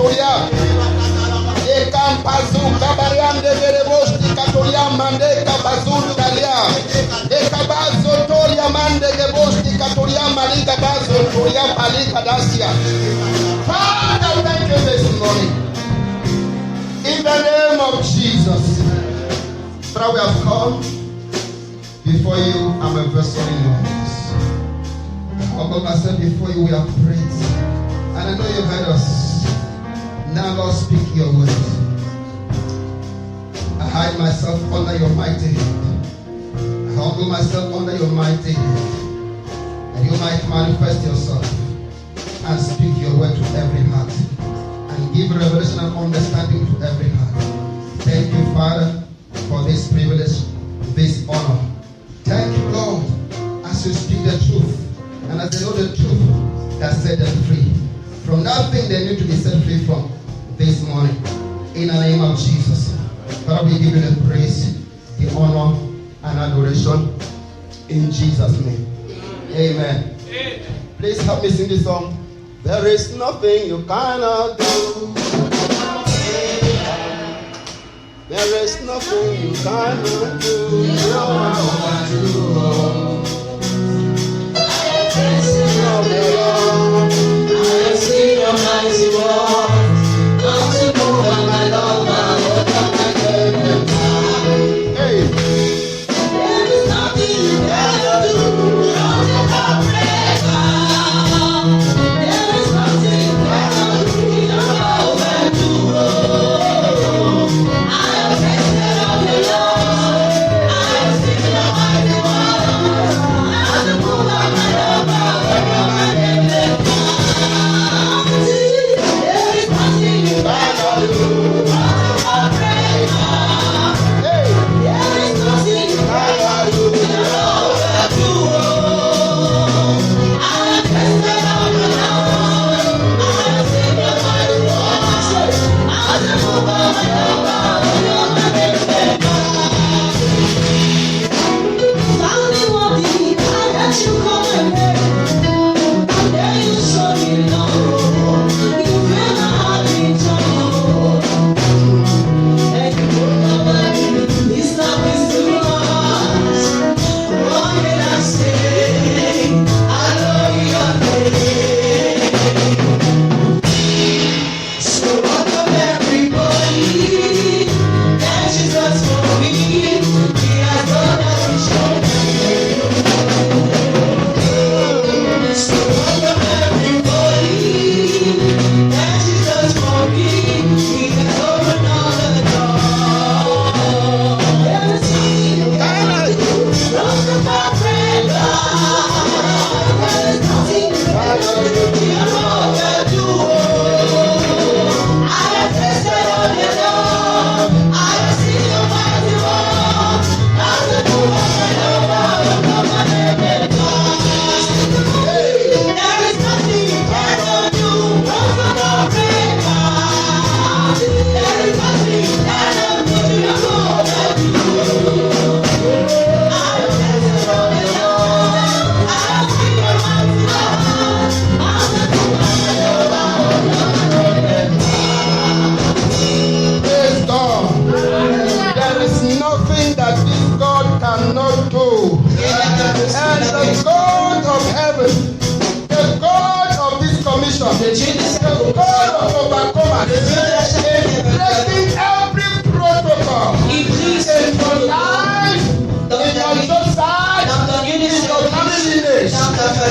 Katolia. Ekampazu kabariande gerebosti Katolia mande kabazul talia. Ekabazo toria mande gebosti Katolia malika bazo toria palika dasia. Father, thank you this morning. In the name of Jesus. Father, we have come before you. I'm a vessel in your hands. I humble myself before you. We have prayed. And I know you heard us. Now, Lord, speak your word. I hide myself under your mighty hand. I humble myself under your mighty hand. And you might manifest yourself and speak your word to every heart. And give revelation and understanding to every heart. Thank you, Father, for this privilege, this honor. Thank you, Lord, as you speak the truth. And as they know the truth, that set them free. From that thing they need to be set free from this morning. In the name of Jesus. Father, we give you the praise, the honor, and adoration. In Jesus' name. Amen. Please help me sing this song. There is nothing you cannot do. There is nothing you cannot do. I see your mighty work. Come to move on my love, hey. There is nothing you cannot do. There is nothing you cannot do. I am tasted of your love. I am seen your mighty work. Come to move on my love. There is nothing you cannot do.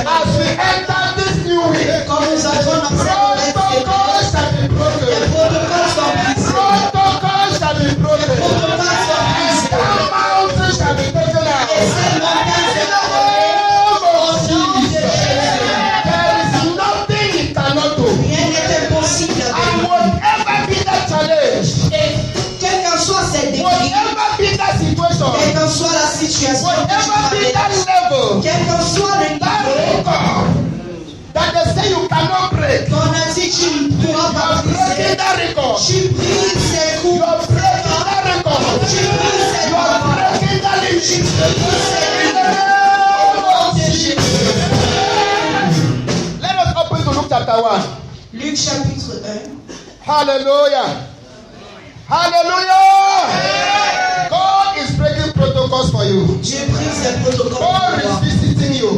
As we enter this new week, protocols shall be broken. Protocols shall be broken. That mountain shall be taken out. In the name of Jesus, there is nothing he cannot do. And whatever be that challenge, whatever be that situation, whatever be that level, that record that they say you cannot break, you are breaking that record. You are breaking that record. You are breaking that limit. Let us open to Luke chapter 1. Luc chapitre 1. Hallelujah. Hallelujah. God is breaking protocols for you. Dieu brise les protocoles God pour toi. is visiting you.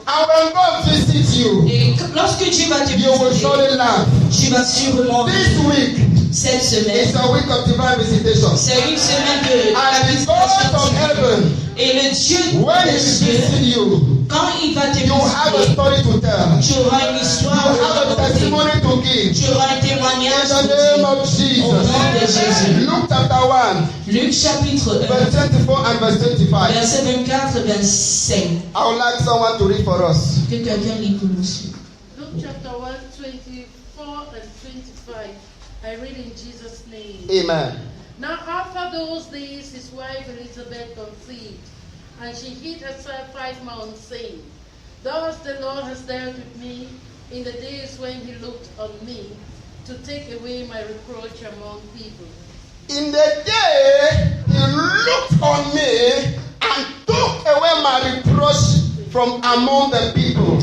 And when God visits you, Et lorsque Dieu va te you will visiter, surely laugh. tu vas sûrement This week cette semaine. is a week of divine visitation. C'est une semaine de la And the visitation God of divine. heaven, Et le Dieu when He des cieux, visits you, quand il va te you have a visiter, story to tell. tu auras une You histoire à have a raconter. testimony to give. Tu auras un In témoignage the pour name dire. of Au Jesus. nom de Jésus. Luke chapter 1, Luc chapitre 1, verse 24 and verse 25. verset 24-25. I would like someone to read for us. Que quelqu'un lit pour nous. Luke chapter 1, 24 and 25. I read in Jesus' name. Amen. Now after those days his wife Elizabeth conceived, and she hid herself 5 months, saying, Thus the Lord has dealt with me in the days when he looked on me to take away my reproach among people. In the day He looked on me and took away my reproach from among the people.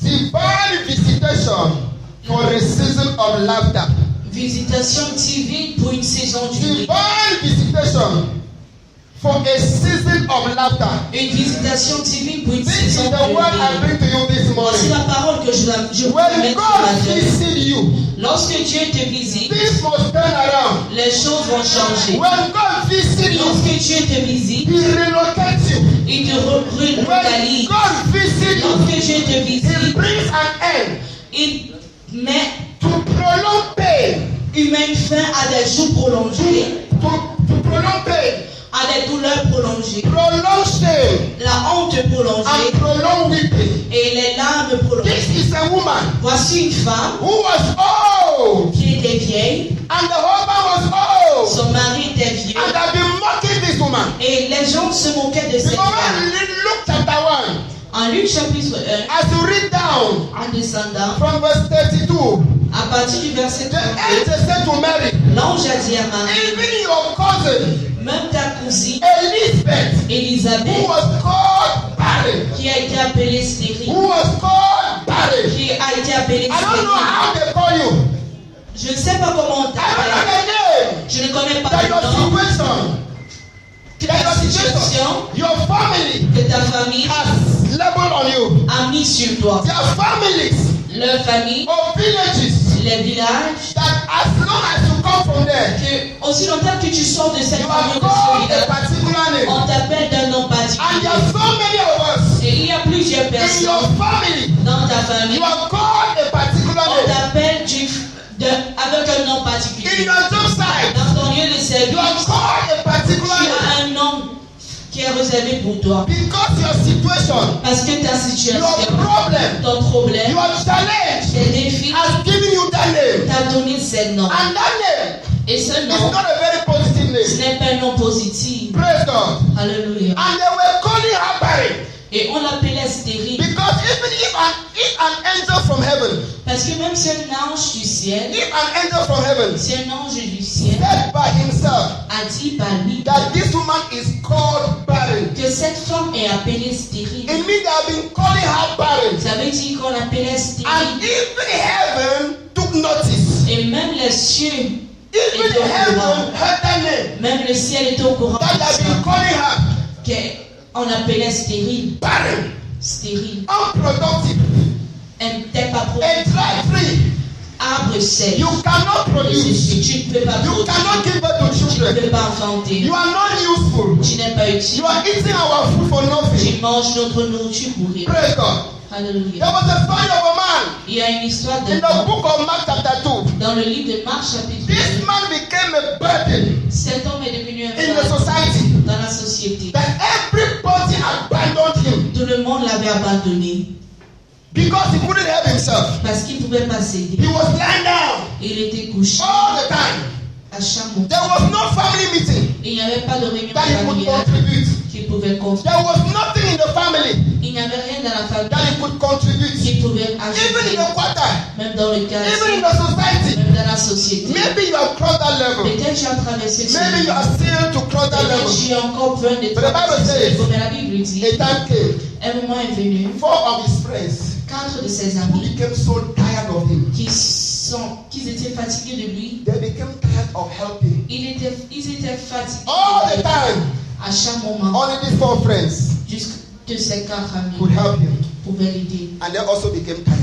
Divine visitation for a season of laughter. Visitation divine pour une saison du rire. Divine visitation for a season of laughter. Une visitation divine pour une This is saison the du word I rire. bring to you this Voici morning. la parole que je vous When mets ce God matin. visits you, Lorsque Dieu te visite, things must turn around. les choses vont changer. When God visits you, Lorsque Dieu te visite, He relocates you. il te When relocalise. God visits you, Lorsque Dieu te He visite, brings an end il met to prolong pain. une fin à des jours prolongés, To prolong pain, à des douleurs prolongées, prolong shame, la honte prolongée and prolong weeping. et les larmes prolongées. This is a woman Voici une femme who was old, qui était vieille, and the husband was old, son mari était vieux, and they've been mocking this woman. et les gens se moquaient de cette Because femme. in Luke chapter 1, En Luc chapitre 1, as you read down en descendant, from verse 32, à partir du verset the 32, angel said to Mary, l'ange a dit à Marie, even your cousin même ta cousine Elizabeth, who Élisabeth, was called barren, qui a été appelée stérile, who was called barren. qui a été appelée I don't know stérile. how they call you. Je ne sais pas comment on I don't know t'appelle. the name. Je ne connais pas That le your nom. situation, La situation your family que ta famille has labeled on you. a mis sur toi. There are families Leur famille, or villages les villages, that as long as you come from there, que aussi longtemps que tu sors de cette you are famille de ce called a village, particular name. on t'appelle d'un nom And there particulier. are so many of us Et il y a plusieurs in your personnes family. dans ta famille, You are called a particular on name. t'appelle avec un nom In particulier. your job site, Dans ton lieu de you service, are called a tu particular name. as un nom qui est réservé pour toi. Because your situation, Parce que ta your situation, problem, ton problème, your challenge tes défis, has given you that name. t'a donné ce nom. And that name Et ce is nom, not a very positive ce name. n'est pas un nom positif. Praise God. Alléluia. And they were calling her barren. Et on l'appelait stérile. Because even if an angel from heaven, Parce que même si un ange du ciel, if an angel from heaven si un ange du ciel said by himself a dit par lui that this woman is called barren, que cette femme est appelée stérile, it means they have been calling her barren. ça veut dire qu'on l'appelait And stérile. even heaven took notice. Et même les cieux, Even heaven heard that name. même le ciel était au courant That they have de been ça, calling her qu'on appelait stérile. barren, Stérile. unproductive, T'es pas a productif. dry tree. Arbre sec. You cannot produce. Tu ne peux pas You cannot produire. give birth to Tu ne children. peux pas enfanter. You are not useful. Tu n'es pas utile. You are eating our food for nothing. Tu manges notre nourriture pour rien. Praise God. Alléluia. There was a story of a man Il y a une histoire de in the book of Mark chapter 2. dans le livre de Marc chapitre 2. This man became a burden Cet homme est devenu un in the fardeau society dans la société. that everybody abandoned him Tout le monde l'avait abandonné because he couldn't help himself. parce qu'il ne pouvait pas s'aider. He was lying down Il était couché all the time. à chaque moment. There was no family meeting Il n'y avait pas de réunion that he could familiale contribute. qu'il pouvait confier. There was nothing in the family Il n'y avait rien dans la famille that he could contribute. qu'il pouvait Even in ajouter, the quarter, même dans le even in quartier, the society. même dans la société. Maybe you have crossed that level. Peut-être tu as traversé ce Maybe you niveau. are still to cross that Peut-être level. tu as encore besoin de But the Bible traverser ce says, niveau. Mais la Bible dit, A time came, un moment est venu, 4 of his friends 4 de ses who amis became so tired of him. qui qu'ils étaient fatigués de lui, they became tired of helping. ils étaient fatigués All the time, à chaque moment, only these 4 friends jusque ces 4 amis could help him. pouvaient l'aider. And they also became tired.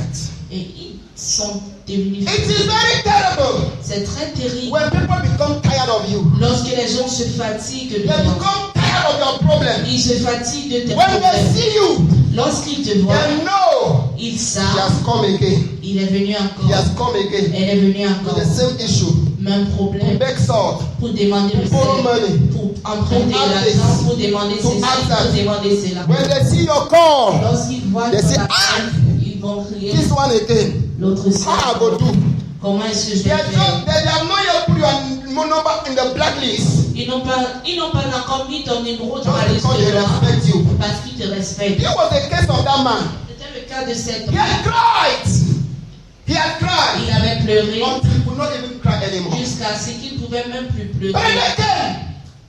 Et ils sont devenus It is very terrible C'est très terrible when people become tired of you. lorsque les gens se fatiguent de They toi. become tired of your problem. Ils se fatiguent de tes When they problèmes. see you, Lorsqu'ils te voient, they know ils he savent, has come again. il est venu He encore. has come again Elle est venue with encore. the same issue. Même problème. Beg salt, Pour demander le borrow salaire, money. pour emprunter To ask l'argent, this, pour demander to ceci, ask that. pour demander cela. When they see your call, Lorsqu'ils voient they ton say, appel, ils vont crier. this one again. L'autre How I go sait. do? Comment est-ce que je They vais have faire? not yet put your number in the blacklist. Ils n'ont pas encore mis ton numéro dans Just la liste because they de noms respect you. parce qu'ils te respectent. It was the case of that man. C'était le cas de cet He homme. had cried. He had cried Il avait pleuré until he could not even cry anymore. jusqu'à ce qu'il ne pouvait même plus But pleurer. then again,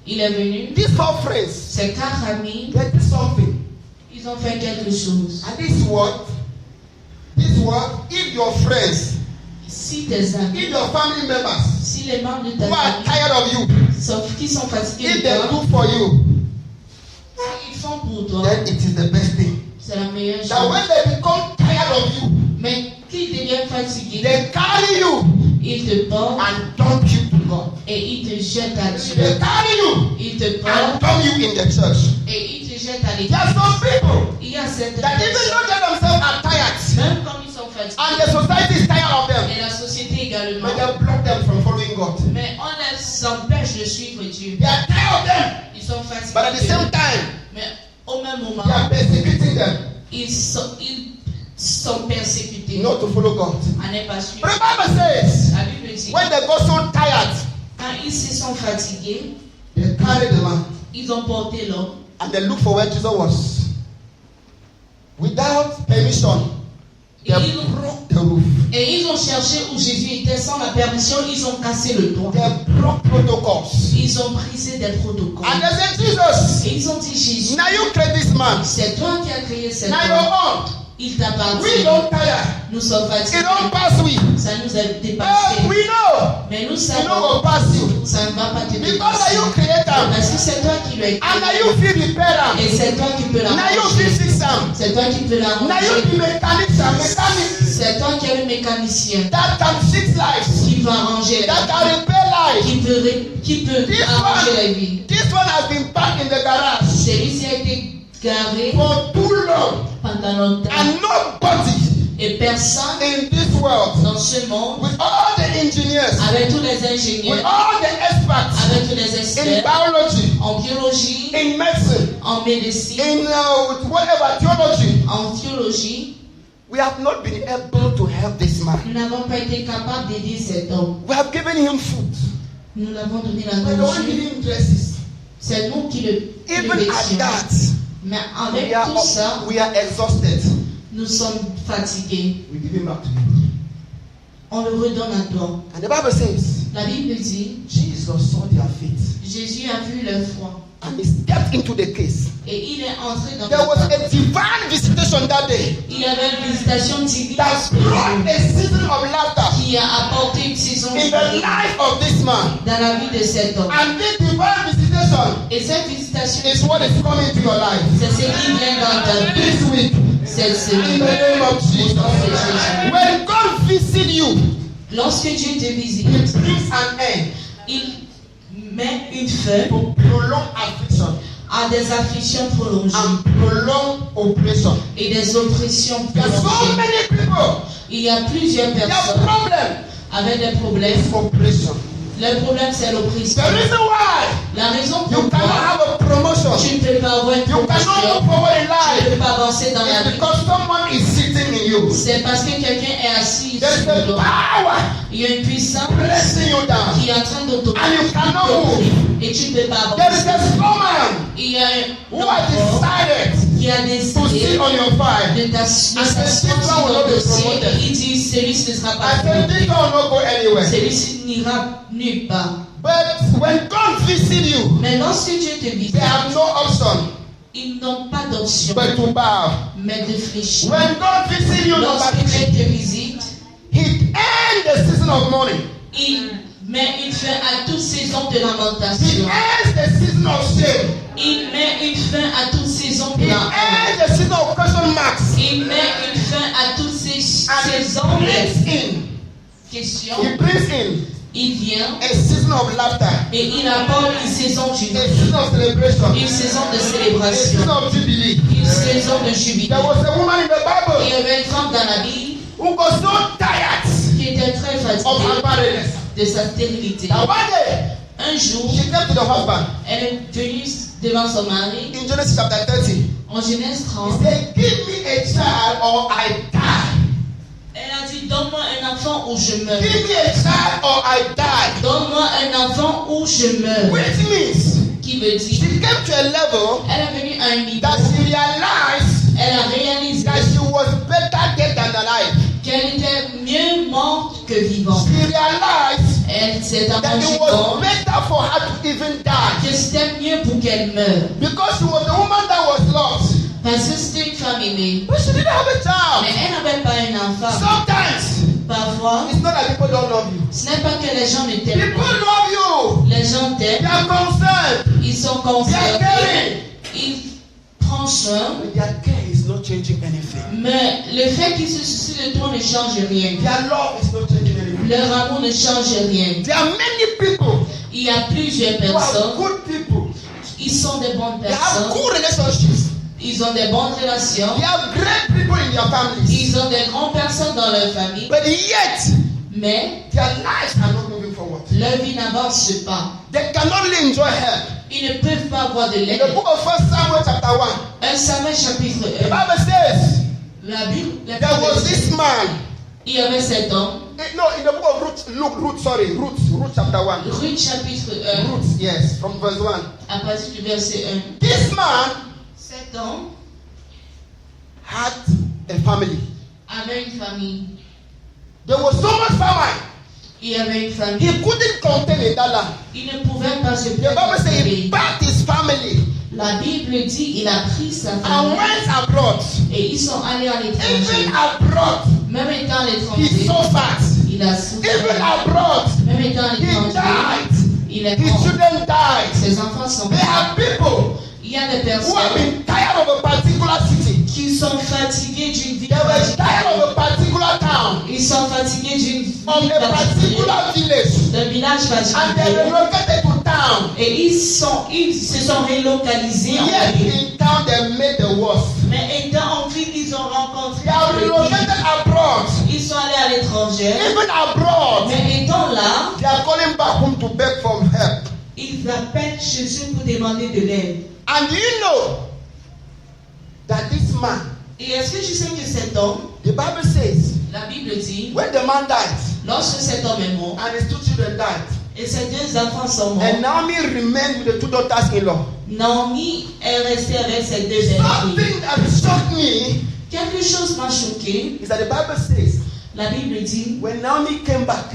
Il est venu. these 4 friends, Ses 4 amis, they did something. ils ont fait quelque chose. And this what? If your friends, Si tes amis, if your family members si les membres de ta who are famille, tired of you, sauf qui sont fatigués if de they toi, do for you, s'ils font pour toi, then it is the best thing. c'est la meilleure That chose. when they become tired of you, Mais qu'ils deviennent fatigués, they carry you ils te portent and dump you to God. et ils te jettent à Dieu. They carry you Ils te and portent dump you in the church. et ils te jettent à There l'église. are some people Il y a certaines that even personnes, though they themselves are tired même comme ils sont and fatigués, the society is tired of them, et la société également, but they block them from following God. mais on les empêche de suivre Dieu. They are tired of them, Ils sont fatigués. but at the same time, Mais au même moment, they are persecuting them ils sont persécutés not to follow God. à ne pas suivre. But the Bible says, La Bible dit, when they go so tired, quand ils se sont fatigués, they carry the man ils ont porté l'homme and they look for where Jesus was. Without permission, they et broke the roof. ils ont cherché où Jésus était sans la permission, ils ont cassé le toit. They broke protocols. Ils ont brisé des protocoles. And they said, Jesus, Et ils ont dit Jésus, now you create this man. c'est toi qui as créé cet Now homme. you're on. Il We t'appartient. don't tire. Nous sommes It fatigués. don't pass we. Ça nous a But dépassé. we know Mais nous it savons don't go pass you. ça ne va pas te Because dépasser. now you create him. Parce que c'est toi qui l'as And now créé. you feel repair him. Et c'est toi qui peux Now you l'arranger. feel fix him. C'est toi qui peux Now you l'arranger. be mechanic. C'est toi qui es le mécanicien That can fix lives. qui va arranger la That vie. can repair lives. Qui peut This arranger la one, vie. this one has been parked in the garage Celui-ci a été garé for too long. pendant longtemps. And nobody Et personne in this world, dans ce monde, with all the engineers, avec tous les with ingénieurs, all the experts avec tous les in experts biology, en biologie, in medicine, en médecine, in whatever theology, en théologie, we have not been able to help this man. nous n'avons pas été capables d'aider cet homme. We have given him food. Nous l'avons donné la We don't nourriture. give him dresses. C'est nous qui le Even at vêtions. that, Mais we avec are, tout ça, we are exhausted. nous sommes fatigués. We give him back to you. On le redonne à toi. And the Bible says, La Bible dit, Jesus saw their faith Jésus a vu leur foi. and he stepped into the case. Et il est entré dans There was a divine visitation that day Il y avait une visitation divine that brought a season of laughter qui a apporté une saison in the life of this man. dans la vie de cet homme. And this divine visitation Et cette visitation, is what is coming to your life c'est ce qui vient dans ta vie this week cette in semaine. the name of Jesus. When God visits you, Lorsque Dieu te visite, He brings an end il met une fin to prolonged affliction à des afflictions prolongées and prolonged oppression. et des oppressions There are so prolongées. many people, Il y a plusieurs their personnes problem avec des problèmes. is oppression. Le problème, c'est l'oppression. The reason why La raison you pour cannot laquelle have a promotion, tu ne peux pas avoir une you cannot promotion, move forward in tu ne life, peux pas avancer dans la is vie, because someone is sitting in you. c'est parce que quelqu'un est assis There is sur a toi. power Il y a une puissance pressing you down, qui est en train and you cannot d'auto-opprimer move. et tu ne peux pas There is avancer. a woman Il y a who un has homme decided qui a to décidé sit on your file. de s'asseoir sur le dossier. Il dit celui-ci ne sera I pas said, promu. this one will not go anywhere. Celui-ci n'ira nulle part. But when God visits you, Mais lorsque Dieu te visite, they have no option ils n'ont pas d'option but to bow. mais de fléchir. When God visits you, Lorsque number Dieu three, te visite, He ends the season of mourning. Il met une fin à toute saison de He lamentation. ends the season of shame. Il met une fin à toute saison de He la honte. ends the season of question marks. Il met une fin à toutes ces And saisons he brings de in. questions. He brings in Il vient a season of laughter. et il apporte une saison du A season of celebration. une saison de A célébration, season of jubilee. une saison de jubilé. There was a woman in the Il Bible y avait une femme dans la Bible who was so tired qui était très of fatiguée her barrenness. de sa stérilité. That one day Un jour, she came to the husband elle est venue devant son mari in Genesis chapter 30. en Genèse He 30. said, "Give me a child or I die. Elle a dit, donne-moi un enfant ou je meurs. Give me a child or I die." Donne-moi un enfant ou je meurs. Which means Qui veut she dire, came to a level elle est venue à un niveau, that she realized elle a réalisé that she was better dead than alive. qu'elle était mieux morte que vivante. She realized Elle s'est that rendue it was compte better for her to even die que c'était mieux pour qu'elle meure. because she was the woman that was lost, Parce que c'était une femme aimée. but she didn't have a Mais child. elle n'avait pas un enfant. Sometimes Parfois, it's not that people don't love you. ce n'est pas que les gens ne t'aiment People pas. love you. Les gens They t'aiment, are concerned. ils sont They are concernés, caring. ils prennent soin. But their care is not changing anything. Mais le fait qu'ils se soucient de toi ne change rien. Their love is not changing anything. Leur amour ne change rien. There are many people Il y a plusieurs who are personnes, good people. ils sont des bonnes They have personnes, good relationships. ils ont des bonnes relations, They have great people in their families. ils ont des grandes personnes dans leur famille, But yet, mais their lives are not moving forward. leur vie n'avance pas. They cannot really enjoy help. Ils ne peuvent pas avoir de In l'aide. the book of 1 Samuel chapter 1, 1 Samuel chapitre the 1, Bible says la Bible there was this man. il y avait cet homme, No, in the book of Ruth chapter 1. Ruth chapitre 1, Ruth, yes, from verse 1. à partir du verset 1. This man Cet homme had a family. avait une famille. There was so much famine. Il y avait une famille. He couldn't contain it that land. Il ne pouvait pas se The Bible says he préoccuper. packed his family La Bible dit il a pris sa and famille went abroad. et ils sont allés à Even l'étranger. abroad, Même étant à he l'étranger, suffered. il a Even souffert. abroad, Même étant à he l'étranger, died. il est His mort. children died. Ses enfants sont There morts. are people Il y a des who have personnes been tired of a particular city. qui sont fatiguées d'une vie They were tired particulière. of a particular town, Ils sont fatigués d'une vie of a particulière, particular village, d'un village and they particulier. relocated to town. Et ils se sont relocalisés en Yet ville. in town they made the worst. Mais étant en ville, ils ont rencontré They are le pire. relocated abroad. Ils sont allés à l'étranger. Even abroad, Mais étant là, they are calling back home to beg for help. ils appellent chez eux pour demander de l'aide. And do you know that this man, Et est-ce que tu sais que cet homme, the Bible says, la Bible dit, when the man died lorsque cet homme est mort and his two children died, et ses deux enfants sont morts, and Naomi remained with the two daughters-in-law. Naomi est restée avec ses deux belles-filles. Something that shocked me Quelque chose m'a choqué. is that the Bible says, La Bible dit, when Naomi came back,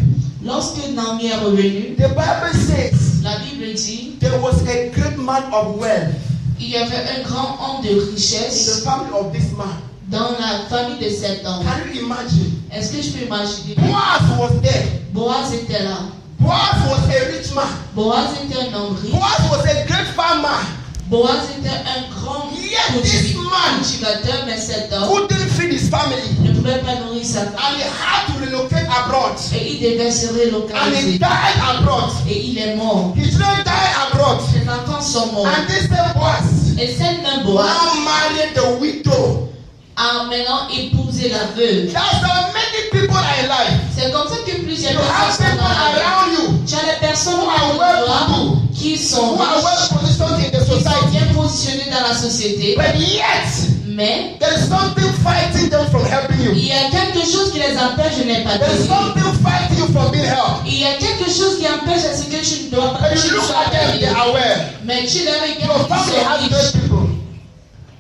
lorsque Naomi est revenue, the Bible says la Bible dit, there was a great man of wealth il y avait un grand homme de in the richesse family of this man. dans la famille de cet homme. Can you imagine? Est-ce que je peux imaginer? Boaz was there. Boaz était là. Boaz was a rich man. Boaz était un homme riche. Boaz was a great farmer. Boaz était un grand Yet this man cultivateur, mais cet homme couldn't feed his family, ne pouvait pas nourrir sa and famille. he had to relocate abroad. Et il devait se And he relocaliser. died abroad. Et il est mort. His children died abroad. Ses enfants sont morts. And this same Boaz Et cette même Boaz now married the widow. a maintenant épousé la veuve. That's how many people are in life. C'est comme ça que plusieurs You have personnes sont people dans la vie. around you Tu as des personnes who are autour de well toi to do, qui sont who are well riches, positioned in the qui sont society. bien positionnés dans la société, But yet, mais there is something fighting them from helping il you. y a quelque chose qui les empêche de ne pas There is t'aider. something fighting you from being helped. Il y a quelque chose qui empêche à ce que tu ne dois pas But tu you ne look sois at pas them, they aidé. are aware. Mais tu les Your regardes, family ils has sont great riches. people.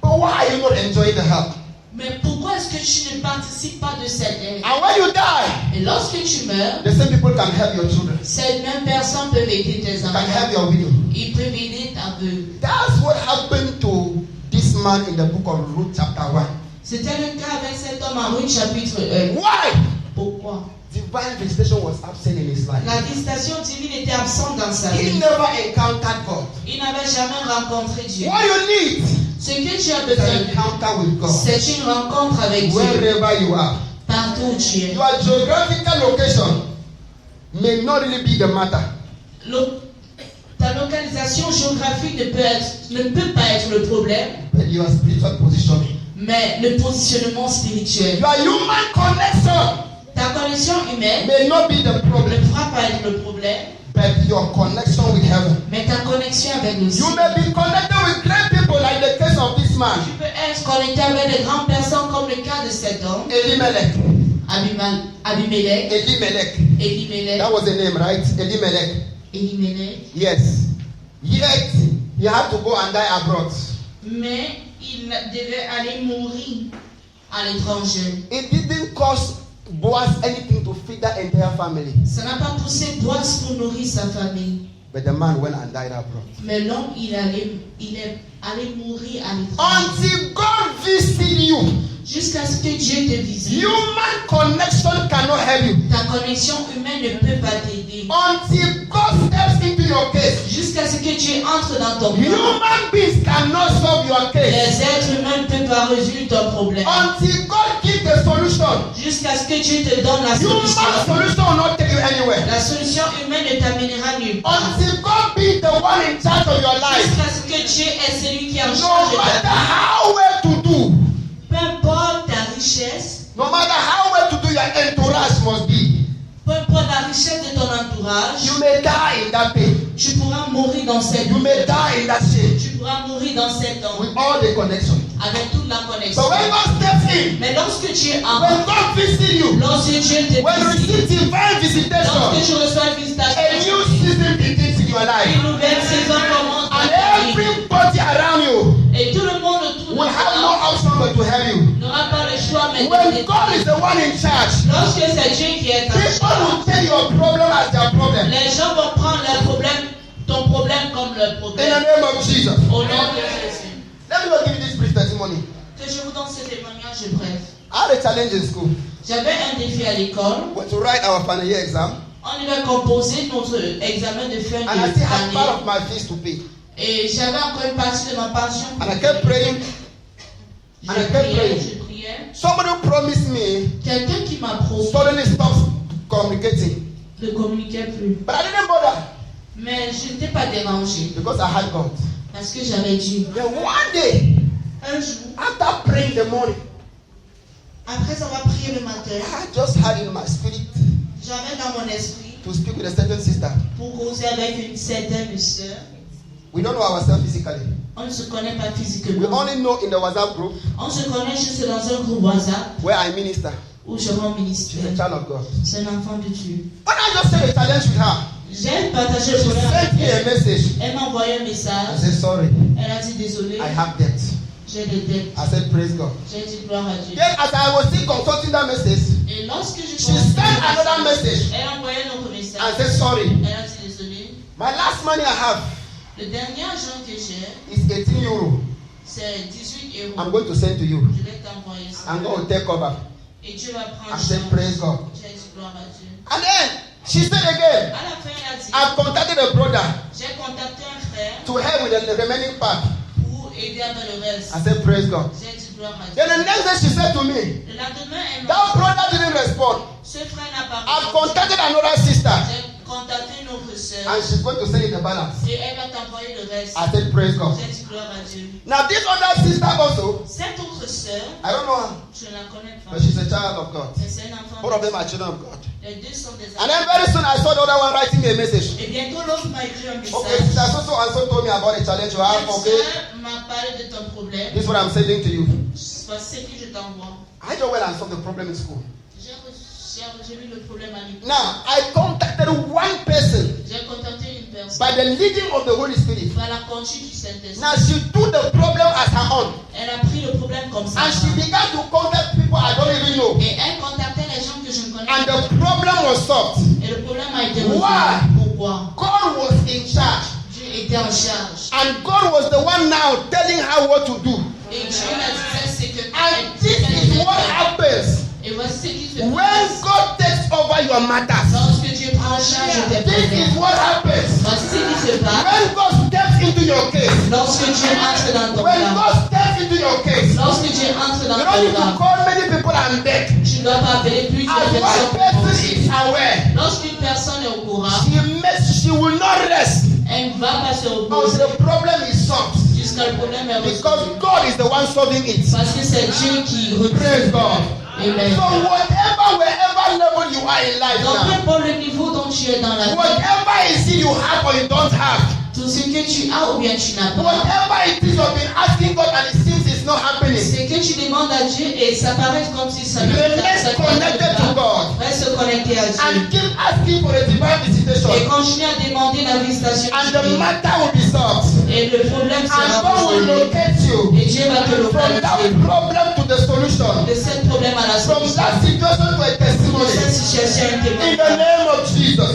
But why are you not enjoying the help? Mais pourquoi est-ce que tu ne participes pas de cette aide? And when you die, Et lorsque tu meurs, the same people can help your children, ces mêmes personnes peuvent aider tes can enfants. help your widow. Ils peuvent aider ta veuve. That's what happened to this man in the book of Ruth chapter 1. C'était le cas avec cet homme en Ruth chapitre 1. Why? Pourquoi? Divine visitation was absent in his life. La visitation divine était absente dans sa He vie. never encountered God. Il n'avait jamais rencontré Dieu. What you need Ce que tu as is an besoin, encounter with God. c'est une rencontre avec Dieu. Wherever you are. Partout où tu es. Your geographical location may not really be the matter. Ta localisation géographique ne peut pas être le problème, But your spiritual positioning. mais le positionnement spirituel. Your human connection Ta connexion humaine may not be the ne problem, pourra pas être le problème, but your connection with heaven. mais ta connexion avec le You ciel. may be connected with great people like the case of this man, Tu peux être connecté avec de grandes personnes comme le cas de cet homme, Elimelech. Abimelech, Elimelech. That was the name, right? Elimelech. Yes. Yet he had to go and die abroad. mais il devait aller mourir à l'étranger. It didn't cost Boaz anything to feed that entire family. Ça n'a pas poussé Boaz pour nourrir sa famille. But the man went and died abroad. Mais l'homme, il est allé mourir à l'étranger. Until God visited you, Jusqu'à ce que Dieu te visite. human connection cannot help you. Ta connexion humaine ne peut pas t'aider. Until God steps into your case, Jusqu'à ce que Dieu entre dans ton cas. human beings cannot solve your case. Les êtres humains ne peuvent pas résoudre ton problème. Until God gives the solution, Jusqu'à ce que Dieu te donne la human solution. solution will not take you anywhere. La solution humaine ne t'amènera nulle part. Until God be the one in charge of your life, Jusqu'à ce que Dieu est celui qui est en no charge de ta matter vie. how well to do, Peu importe ta richesse, no matter how well to do, your entourage must be. peu importe la richesse de ton entourage, You may die in that pain. tu pourras mourir dans cette You may die in that shame Tu pourras mourir dans cet homme with all the connection. avec toute la connexion. But when God steps in, Mais lorsque Dieu when entre, God visits you, lorsque Dieu te when you visite, receive divine lorsque visitation, tu reçois une a visitation, new season begins in your life. une nouvelle saison commence dans And ta vie. everybody around you Et tout le monde autour de will have no toi option but to help you. n'aura pas le choix mais de When t'aider. God is the one in charge, Lorsque c'est Dieu qui est en people charge, will take your problem as their problem. les gens vont prendre leur problème, ton problème comme leur In the problème. name of Jesus. Au nom de Jésus. Let me just give you this brief testimony. Que je vous donne ce témoignage bref. I had a challenge in school. J'avais un défi à l'école. To write our final year exam, On devait composer notre examen de fin and I still had d'année. part of my fees to pay. Et j'avais encore une partie de ma pension. And I kept praying. Je and I kept praying. priais. Somebody promised me Quelqu'un qui m'a promis suddenly stopped communicating. ne communiquait plus. But I didn't bother Mais je n'étais pas dérangée because I had God. parce que j'avais Dieu. Then one day, Un jour, after praying in the morning, après avoir prié le matin, I just had in my spirit j'avais dans mon esprit to speak with a certain sister. pour causer avec une certaine sœur. We don't know ourselves physically. On ne se connaît pas We physiquement. only know in the WhatsApp group On se connaît juste dans un groupe WhatsApp where I minister. où je rends She's a ministère. child of God. C'est un enfant de Dieu. When I just said a challenge with her, J'ai partagé le she problème avec sent me a elle. message. Elle m'a envoyé un I message. said, sorry, Elle a dit désolé, I have debt. j'ai des dettes. I said, praise God. J'ai dit gloire à Dieu. Then as I was still consulting that message, Et lorsque je she sent another message elle a envoyé un autre message. and said, sorry, Elle a dit désolé. my last money I have Le dernier argent que j'ai, is 18 euro. c'est 18 I'm euros. going to send to you. Je vais t'envoyer ça. I'm going to take over. Et Dieu va prendre I said, charge. praise God. J'ai dit gloire à Dieu. And then she said again, À la fin, elle a dit, I've contacted a brother j'ai contacté un frère to help with the remaining part. pour aider avec le reste. I said, praise God. J'ai dit gloire à Dieu. Then the next day she said to me, Le lendemain, elle that m'a brother didn't respond. ce frère n'a pas I've répondu. contacted another sister J'ai contacté une autre sœur and she's going to send you the balance. et elle va t'envoyer le reste. I said, praise God. J'ai dit gloire à Dieu. Now this other sister also, Cette autre sœur, I don't know her, je ne la connais pas. but she's a child of God. Mais c'est un enfant. Both of them are children of God. Les deux sont des And then very soon I saw the other one writing me a message. Et bientôt l'autre m'a écrit un message. Okay, sister so and so told me about the challenge you have. Cette Okay, sœur m'a parlé de ton problème. this is what I'm sending to you. Voici ce que je t'envoie. I just went and solved the problem in school. J'ai vu le problème à l'école. Now I contacted one person J'ai contacté une personne by the leading of the Holy Spirit. par la conduite du Saint-Esprit. Now she took the problem as her own, Elle a pris le problème comme ça. and she began to contact people I don't even know, Et elle contactait les gens que je ne connais and pas. the problem was solved. Et le problème a été Why? résolu. Pourquoi? God was in charge, Dieu était en charge. and God was the one now telling her what to do. Et Dieu la disait c'est que And this is what happens Et voici ce qui se When passe God takes over your matters, lorsque Dieu prend en charge tes this problèmes. is what happens. Voici ce qui se passe When God steps into your case, lorsque Dieu entre dans ton when cas. God steps into your case, Lorsque Dieu entre dans you don't ton need to cas, call many people and beg. tu ne dois pas appeler plusieurs As personnes one pour person manger. is aware, Lorsqu'une personne est au courant, she will not rest elle ne va pas se until reposer the problem is solved. jusqu'à le problème est Because résolu. God is the one solving it. Parce que c'est Dieu qui Praise retrouve. God. Amen. So wherever level you are in life Donc, peu now, importe le niveau dont tu es dans la vie, whatever is it you have or you don't have, tout ce que tu as ou bien tu n'as pas, whatever it is you've been asking God and it seems it's not happening, c'est que tu demandes à Dieu et ça paraît comme si ça ne remain connected to God Reste connecté à Dieu. and keep asking for a divine visitation, Et continue à demander la visitation and the divine. matter will be solved. Et le problème And sera God will résolu. locate you Et Dieu va te from that localiser. problem to the solution, De ce problème à la from solution. that situation to a De testimony. cette situation à un In the témoignage. name of Jesus.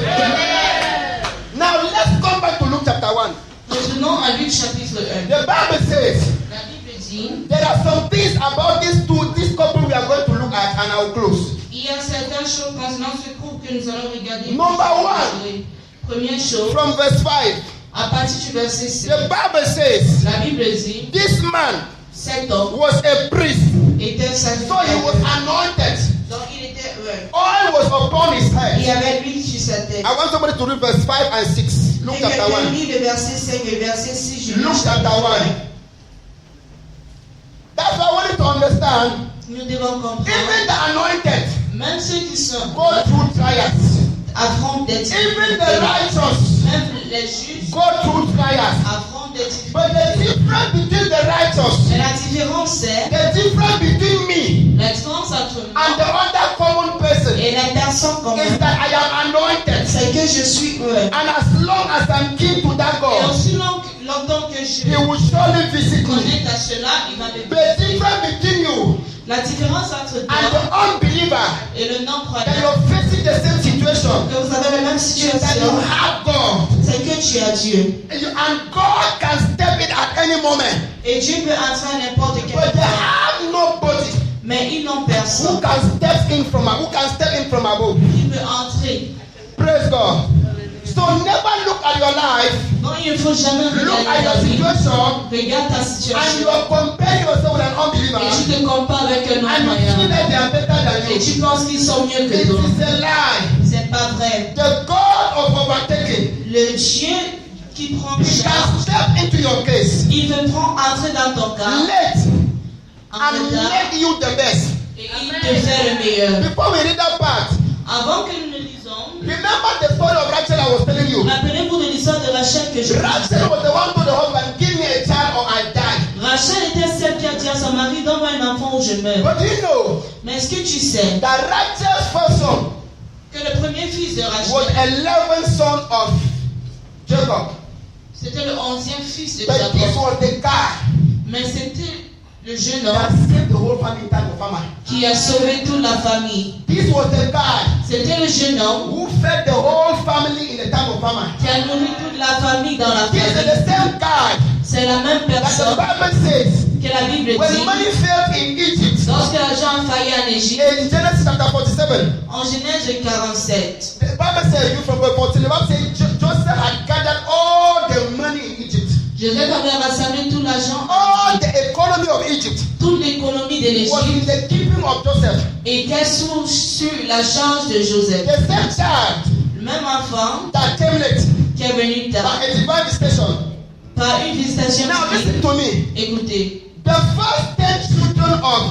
Now let's come back to Luke chapter 1. Maintenant à Luc chapitre 1. The Bible says La Bible dit, there are some things about this couple we are going to look at, and I will close. il y a certaines choses concernant ce couple que nous allons regarder. Number one. Première chose, From verse 5, à partir du verset 6, the Bible says la Bible dit, this man cet homme was a priest, était so he sacrificateur. was anointed. Donc il était Oil was upon his il y head. avait l'huile sur sa tête. I want somebody to read verse 5 and 6. Luke Et chapter quelqu'un 1. lit le verset 5 et le verset 6. Luke chapter 1. That's why I want you to understand. Nous devons comprendre. Even the anointed Même ceux qui sont go through trials. affrontent des Even the difficultés. righteous Même les justes go through trials. affrontent des But the difficultés. difference between the righteous, Mais la différence c'est the difference between me la différence entre and the moi other common person et la personne is commune. that I am anointed. C'est que je suis heureux. And as long as I'm kin to that Et God, aussi longtemps que je He will surely visit me. connecte à cela, il va me The difference between you La différence entre and toi the unbeliever, et le that non-croyant, you're facing the same situation, que vous avez la même is that you situation, have God. c'est que tu as Dieu. And God can step in at any moment. Et Dieu peut entrer à n'importe quel But they moment. have nobody Mais ils n'ont who personne can step in from above. qui peut entrer. Praise God. So never look at your life, Donc il ne faut jamais look at regarder your ta vie. situation, Regarde ta and situation. you are comparing yourself with an unbeliever, Et tu te compares avec un and you feel non-croyant. that they are better than Et you. tu penses qu'ils sont mieux que It toi. is a lie. C'est pas vrai. The God of overtaking, Le Dieu qui prend He can charge, step into your case il veut prendre entrer dans ton cas late en and retard make you the best. et il te fait le meilleur. Before we read that part, Avant que nous le lisons, remember the story of Rachel I was telling you. rappelez-vous de l'histoire de Rachel que je vous Rachel disais. was the one to the husband, give me a child or I die. Rachel était celle qui a dit à son mari, donne-moi un enfant ou je meurs. But do you know Mais est-ce que tu sais that Rachel's first son que le premier fils de was Rachel, 11th son of Jacob? c'était le 11e fils de But this Jacob. was the guy Mais c'était le jeune that homme saved the whole family in time of famine. qui a sauvé toute la famille. This was the guy C'était le jeune homme who fed the whole family in the time of famine. qui a nourri toute la famille dans la This is famille. the same guy C'est la même that the personne Bible says que la Bible when dit money failed in Egypt lorsque l'argent a failli en Égypte, in Genesis chapter 47. en Genèse 47. The Bible says you from verse 14. The Bible says Joseph had gathered all the money in Egypt, Joseph avait rassemblé tout l'argent, all the economy of Egypt toute l'économie de was in l'Égypte the keeping of Joseph. était sur la charge de Joseph. The same child Le même enfant that came late qui est venu by tard a divine visitation. par une visitation Now listen divine. to me. Écoutez, The first 10 children of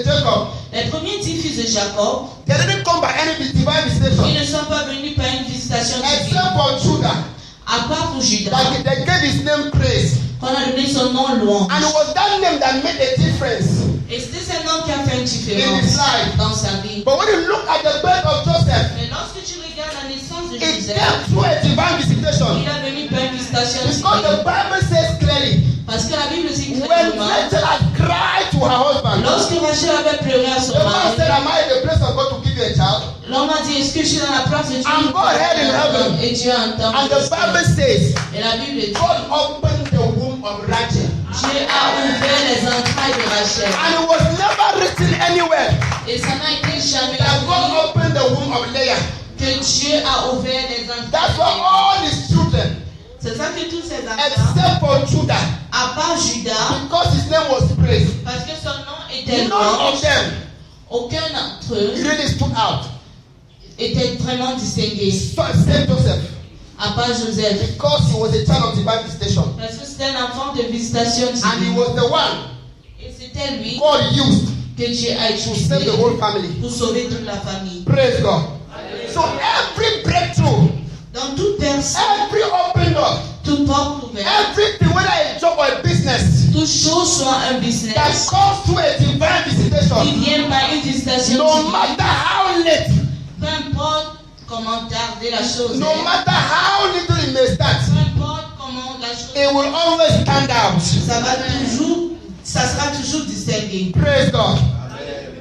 Jacob, les premiers 10 fils de Jacob, they didn't come by any divine ils visitation, ne sont pas venus par une visitation divine. except for Judah, À part pour Judas, that they gave his name praise, qu'on a donné son nom louange. and it was that name that made a difference. Et c'était ce nom qui a fait une In his différence life. dans sa vie. But when you look at the birth of Joseph, Mais lorsque tu regardes la naissance de it Joseph, came through a divine visitation. il est venu par une visitation Because the divine. Bible says clearly, Parce que la Bible dit when clairement, Rachel had cried to her husband, lorsque Rachel avait pleuré à son the man said, mari, am I in the place of God to give you a child? l'homme a dit, est-ce que je suis dans la place de Dieu? And God heard in heaven. Et Dieu entend. And the Bible says, Et la Bible dit, God opened the womb of Rachel. Dieu a ouvert les entrailles de Rachel. And it was never written anywhere Et ça n'a été jamais that écrit God opened the womb of Leah. que Dieu a ouvert les That's why entrailles. all his children, C'est ça que tous ces enfants, except for Judah, à part Judas, because his name was praised, parce que son nom était none louange, of them aucun d'entre eux really stood out. était vraiment distingué, Except Joseph, à part Joseph. because he was a child of divine visitation. Parce que c'était un enfant de visitation And he divine. was the one Et c'était lui God used que Dieu a to save utilisé the whole family. pour sauver toute la famille. Praise God. So every breakthrough, Dans toute personne, every open door, toute porte ouverte, everything, whether a job or a business, toute chose soit un that business comes through a divine qui visitation, vient par une visitation no divine, matter how late, peu importe comment tarder la chose no est, matter how little it may start, peu importe comment la chose it will always stand out. ça sera toujours distingué. Praise God.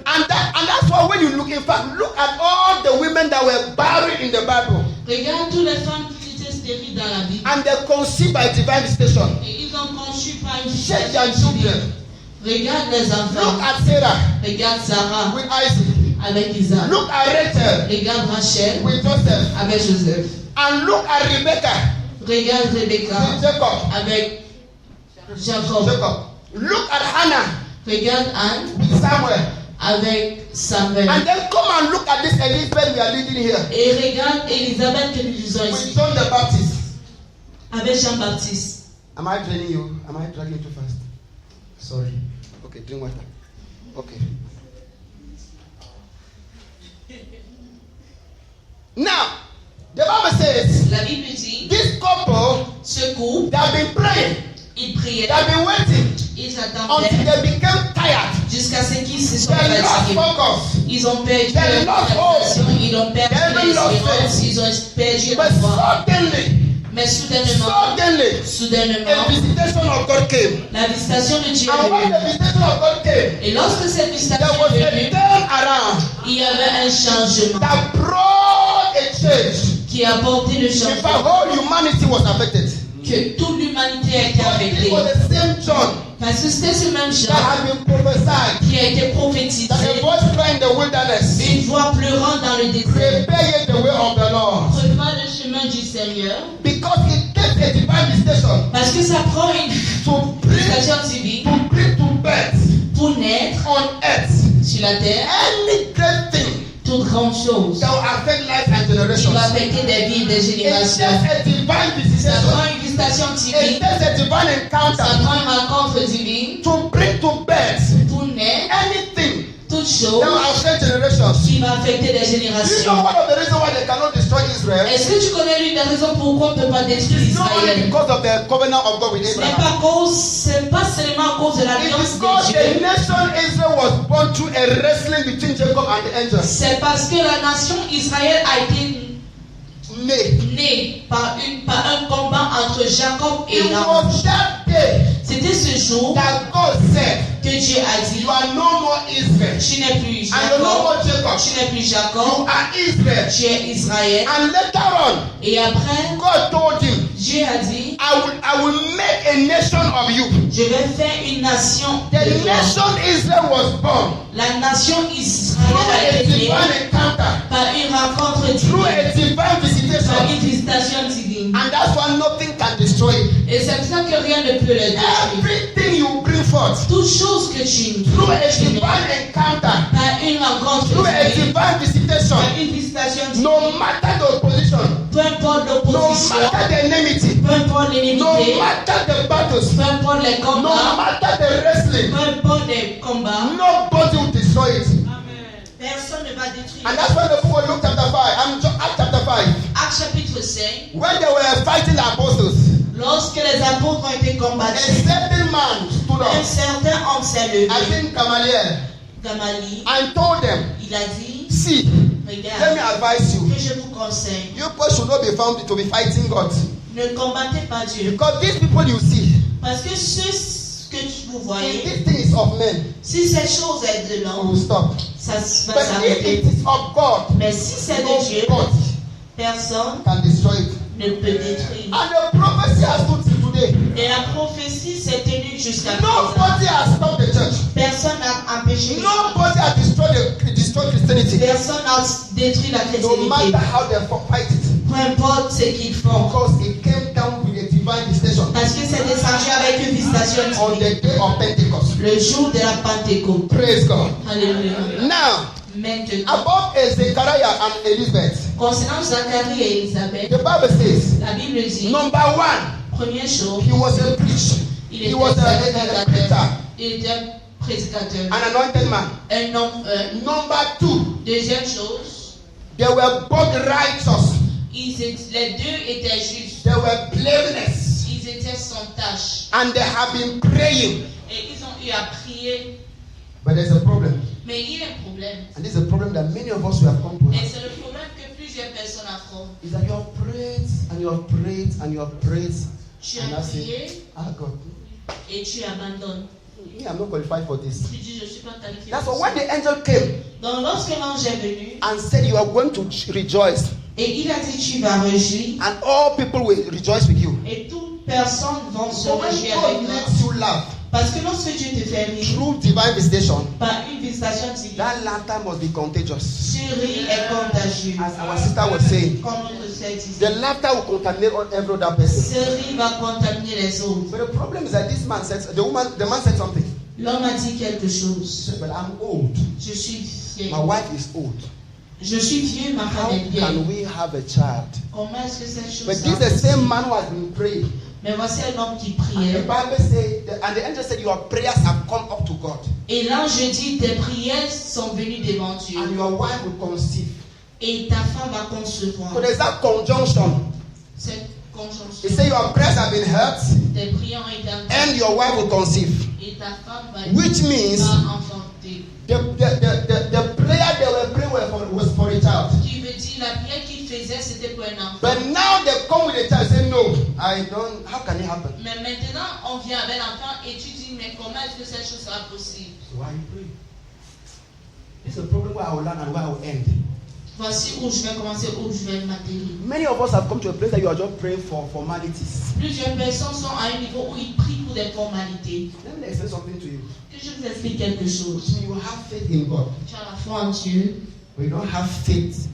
And that's why when you look, in fact, look at all the women that were buried in the Bible Regarde toutes les femmes qui étaient stériles dans la Bible and they conceived by divine visitation. et ils ont conçu par une Check their visitation divine. children. Regarde les Look enfants. at Sarah Regarde Sarah with Isaac. avec Isaac. Look at Rachel Regarde Rachel with Joseph. avec Joseph. And look at Rebecca Regarde Rebecca with Jacob. avec Jacob. Look at Hannah Regarde Anne with Samuel. avec Samuel. And then come and look at this Elizabeth we are leading here Et regarde Élisabeth que nous lisons with ici John the Baptist. avec Jean-Baptiste. Am I draining you? Am I dragging too fast? Sorry. Okay, drink water. Okay. Now, the Bible says La Bible dit, this couple, ce couple, they have been praying, ils they priaient, have been waiting ils until attendaient they became tired. jusqu'à ce qu'ils se sont They lost fatigués. focus. Ils ont perdu They leur lost concentration, hope. ils ont perdu They even lost l'espérance, faith. ils ont perdu la But foi. suddenly, Mais soudainement, a visitation of God came. la visitation de Dieu And when est the venue. visitation of God came, Et lorsque cette visitation there was est a venue, turn around il y avait un changement that brought a change. qui a apporté le In fact, changement, whole humanity was affected. que toute l'humanité a été But this affectée. was the same John Parce que c'était ce même that Jean had been prophesied qui a été prophétisé, that a voice crying in the wilderness, une voix pleurant dans le désert. prepare ye the way of the Lord. Prépare le chemin du Seigneur. Because it takes a divine visitation Parce que ça prend une to bring visitation divine to birth pour naître on earth sur la terre. any great thing Toute grande chose that will affect life and qui generations. va affecter des vies et des It takes générations. a divine Ça visitation. prend une visitation It divine. takes a divine Ça encounter prend une rencontre divine to bring to birth pour naître anything toute that chose will affect generations. qui va affecter des Do you know générations. one of the reasons why they cannot destroy Israel? Est-ce que tu connais l'une des raisons pourquoi on ne peut pas détruire It's not only Israël? because of the covenant of God with Ce n'est Abraham. pas seulement à cause de It l'alliance is because de the Dieu. nation Israel was born through a wrestling between Jacob and the angels. C'est parce que la nation Israël a été Nay. née par un combat entre Jacob et It l'ange. was that day C'était ce jour that God said, que Dieu a dit, you are no more Israel. tu n'es plus And you're no Jacob, more Jacob. tu n'es plus You Jacob, are Israel. tu es Israël. And later on, Et après, God told him, Dieu a dit, I will make a nation of you. je vais faire une nation. The de toi. nation Israel was born La nation through Israël a a été née divine encounter, par une rencontre through divine, a divine par visitation. une visitation divine. And that's why nothing can destroy it. Et c'est pour ça que rien ne peut le détruire. Everything you bring forth Toute chose que tu through a tu divine nais encounter, par une rencontre through a divine, divine visitation, par une visitation divine, no matter the opposition, peu importe no l'opposition, matter the enmity, peu importe no l'ennemi, matter the battles, peu importe les no combats, matter the wrestling, peu importe les combats, nobody will destroy it. personne ne va détruire. And that's why the book of Luke chapter 5, Acts chapter 5, Acte chapitre 5, when they were fighting the apostles, lorsque les apôtres ont été a combattus, certain man stood un up, certain homme s'est levé, I think Gamaliel, Gamali, and told them, il a dit, see, let regarde, me advise you, que je vous conseille, you people should not be found to be fighting God. ne combattez pas Dieu. Because these people you see, Parce que ce que vous if voyez, this thing is of men, si cette chose est de we l'homme, will stop. ça va But if s'arrêter. it is of God, Mais si c'est de Dieu, nobody personne can destroy it. ne peut détruire. And the prophecy has stood till today. today. Et la prophétie s'est tenue jusqu'à présent. Nobody has stopped the church. Personne n'a empêché. Nobody has destroyed Christianity. Personne n'a détruit la No matter chrétienté. how they fight it. Peu importe ce qu'ils font. Because it came down with a divine visitation Parce que c'est descendu avec une visitation on divine. the day of Pentecost. Le jour de la Pentecôte. Praise God. Alléluia. Now, Maintenant, about Zechariah and Elizabeth, concernant Zacharie et Élisabeth, the Bible says, la Bible dit, number one, première chose, he was a preacher. il He était was a preacher, il était un prédicateur, an anointed man. un homme. Number two, Deuxième chose, they were both righteous. les deux étaient justes, They were blameless. ils étaient sans tâche And they have been praying. et ils ont eu à prier. But there's a problem. Mais il y a un problème. And this is a problem that many of us will have come to Et have. c'est le problème que plusieurs personnes affrontent. Is that you have prayed and you have prayed and you have prayed. Tu And as I say, prié ah God, et tu abandonnes. me, I'm not qualified for this. Tu dis, je ne suis pas qualifié. That's pour why ça. when the angel came Donc lorsque l'ange est venu and said, you are going to rejoice, et il a dit, tu vas réjouir and all people will rejoice with you. et toute personne va se So when réjouir God avec toi. makes you laugh Parce que lorsque Dieu te fait rire through divine visitation, par une visitation divine, that laughter must be contagious. ce rire est contagieux. As our sister was saying, Comme notre sœur disait, the laughter will contaminate every other person. ce rire va contaminer les autres. But the problem is that this man said, the man said something. L'homme a dit quelque He chose. said, but I'm old. Je suis vieux. My wife is old. Je suis vieux, ma How femme est can vieille. we have a child? Comment est-ce que cette chose But this is the same man who has been praying. Mais voici un homme qui And the priait. Bible said, and the angel said, your prayers have come up to God. Et l'ange dit, tes prières sont venues devant Dieu. And your wife will conceive. Et ta femme va concevoir. So there's that conjunction. Cette He conjonction. said, your prayers have been heard, Tes prières ont été and entendues. your wife will conceive. Et ta femme va Which means enfanter. the prayer they were praying was for a child. Qui veut dire, la prière qu'il faisait, c'était pour un enfant. But now they come with a child, say, no, I don't, how can it happen? Mais maintenant, on vient avec l'enfant et tu dis, mais comment est-ce que cette chose sera possible? So why are you praying? This is a problem where I will learn and where I will end. Voici où je vais commencer, où je vais m'atterrir. Many of us have come to a place that you are just praying for formalities. Plusieurs personnes sont à un niveau où ils prient pour des formalités. Let me explain something to you. Que je vous explique quelque chose. You have faith in God, Tu as la foi en Dieu, but you don't have faith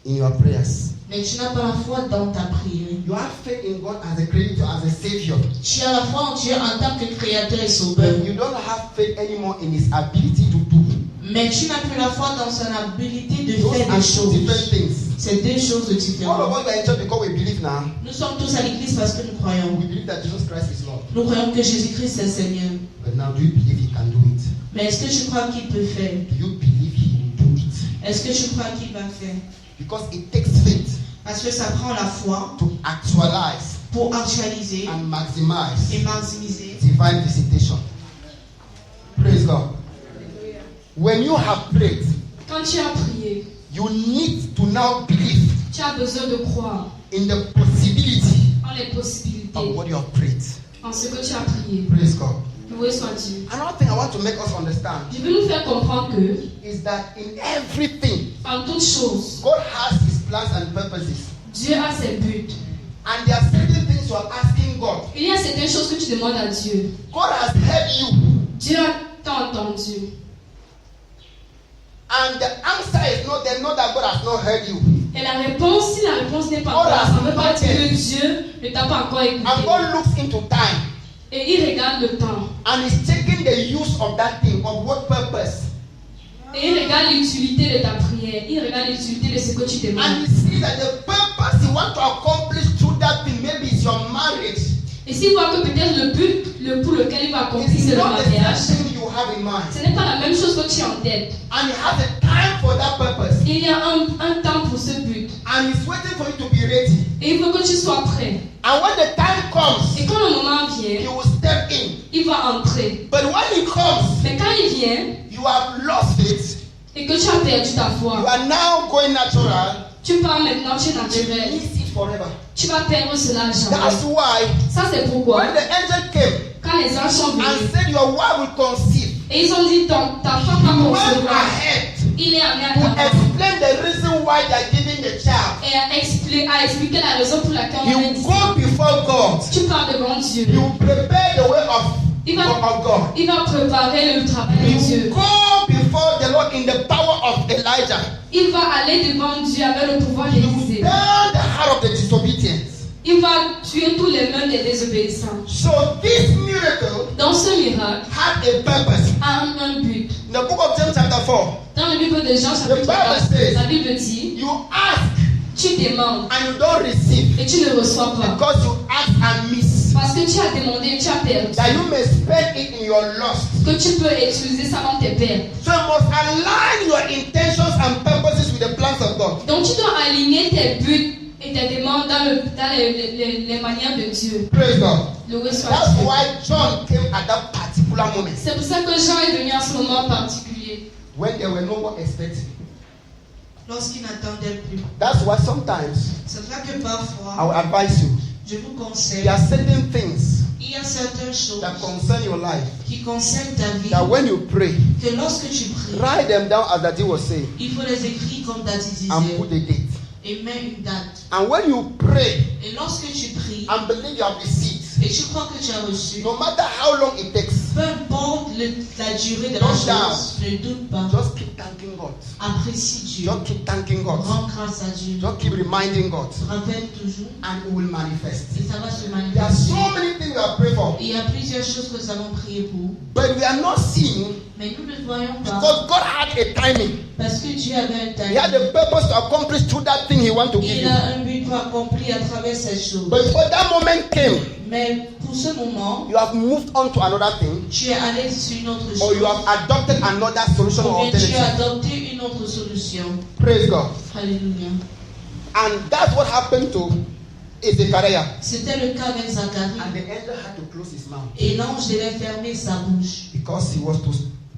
in your prayers. mais tu n'as pas la foi dans ta prière. You have faith in God as a creator, as a savior, Tu as la foi en Dieu en tant que créateur et sauveur. but you don't have faith anymore in His ability to do. Mais tu n'as plus la foi dans son habilité de Those faire are des choses. different things. C'est deux choses All différentes. of us are in church because we believe now. Nous sommes tous à l'église parce que nous croyons. We believe that Jesus Christ is Lord. Nous croyons que Jésus-Christ est Seigneur. But now, do you believe He can do it? Mais est-ce que tu crois qu'il peut faire? Do you believe He will do it? Est-ce que tu crois qu'il va faire? Because it takes faith Parce que ça prend la foi to actualize pour actualiser and maximize et maximiser. divine visitation. Praise God. When you have prayed, Quand tu as prié, you need to now believe tu as besoin de croire in the possibility en les possibilités, of what you have prayed. en ce que tu as prié. Praise God. Loué soit Dieu. Another thing I want to make us understand Je veux nous faire comprendre que, is that in everything, en toute chose, God has His plans and purposes. Dieu a ses buts. And there are certain things you are asking God. Il y a certaines choses que tu demandes à Dieu. God has heard you. Dieu t'a entendu. And the answer is no, they know that God has not heard you. Et la réponse, si la réponse n'est pas là, ça ne veut pas dire que Dieu ne t'a pas encore écouté. And God looks into time Et il regarde le temps. and is checking the use of that thing, of what purpose. Et il regarde l'utilité de ta prière. Il regarde l'utilité de ce que tu And demandes. he sees that the purpose you want to accomplish through that thing, maybe it's your marriage. Et s'il voit que peut-être le but pour lequel il va accomplir, It's c'est le not the mariage, same thing you have in mind. ce n'est pas la même chose que tu as en tête. And he has a time for that purpose. Il y a un temps pour ce but. And he's waiting for you to be ready. Et il veut que tu sois prêt. And when the time comes, Et quand le moment he vient, will step in. il va entrer. But when he comes, Mais quand il vient you have lost it. et que tu as perdu ta You foi, are now going natural. tu pars maintenant, tu es You naturel. miss it forever. Tu vas perdre cela That's jamais. why Ça c'est pourquoi, when the angel came quand les anges sont and venus, said your wife will conceive, et ils ont dit, ta femme va he went concevoir. ahead Il est amené à to ta femme explain the reason why they are giving the child, et a expliqué la raison pour laquelle on he a will dit go before God. tu pars devant Dieu. He will prepare the way of Il va, God. il va préparer le travail He de will Dieu. go before the Lord in the power of Elijah. Il va aller devant Dieu avec le pouvoir He will d'Élisée. turn the heart of the disobedient. Il va tuer tous les mains des désobéissants. So this miracle Dans ce miracle, had a purpose. a un but. In the book of James chapter 4, Dans le livre de Jean chapitre The Bible 4, says- la Bible dit, you ask tu demandes and you don't receive et tu ne reçois pas. because you ask and miss. Parce que tu as demandé, tu as perdu. That you may spend it in your lust. Que tu peux utiliser ça dans tes pertes. So you must align your intentions and purposes with the plans of God. Donc tu dois aligner tes buts et tes demandes dans les manières de Dieu. Praise God. Loué soit That's Dieu. why John came at that particular moment C'est pour ça que Jean est venu à ce moment particulier. when there were no one expecting. Lorsqu'il n'attendait plus. That's why sometimes C'est vrai que I parfois, will advise you. je vous conseille, There are certain things il y a certaines choses that concern your life qui concernent ta vie, that when you pray, que lorsque tu pries, write them down as Daddy was saying il faut les écrire comme Daddy and disait put the date. et mets une date. And when you pray Et lorsque tu pries and believe you have received, et tu crois que tu as reçu, no matter how long it takes, peu importe la durée de la Don't doubt. chose, ne doute pas, just keep thanking God. apprécie Dieu, Just keep thanking God. rends grâce à Dieu, Just keep reminding God. rappelle toujours And it will manifest. et ça va se There are so manifester. many things we have prayed for, Il y a plusieurs choses que nous avons prié pour, but we are not seeing mais nous ne voyons pas because God had a timing. parce que Dieu avait un He had timing. a purpose to accomplish through that thing He wants to give Il you. a un but pour accomplir à travers cette chose. But before that moment came, Mais pour ce moment, you have moved on to another thing, tu es allé sur une autre or chose. you have adopted another solution Ou or bien tu alternative. as adopté une autre solution. Praise God. Alléluia. And that's what happened to Zechariah. C'était le cas avec And Zacharie. the angel had to close his mouth Et l'ange devait fermer sa bouche. because he was to.